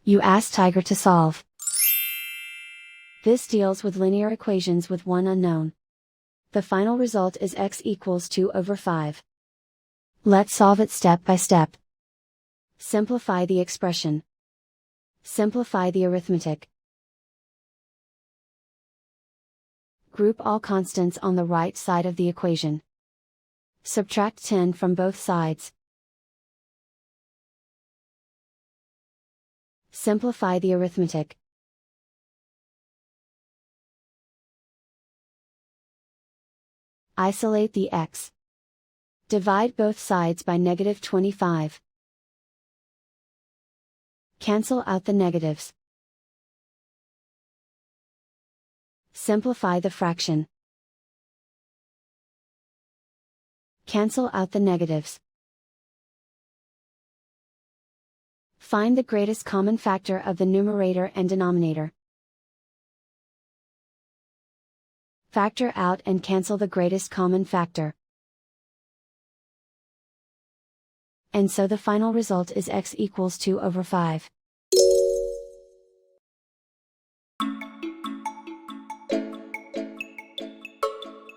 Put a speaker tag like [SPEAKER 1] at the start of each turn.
[SPEAKER 1] You ask Tiger to solve. This deals with linear equations with one unknown. The final result is x equals 2/5. Let's solve it step by step. Simplify the expression. Simplify the arithmetic. Group all constants on the right side of the equation. Subtract 10 from both sides. Simplify the arithmetic. Isolate the x. Divide both sides by -25. Cancel out the negatives. Simplify the fraction. Cancel out the negatives. Find the greatest common factor of the numerator and denominator. Factor out and cancel the greatest common factor. And so the final result is x equals 2/5.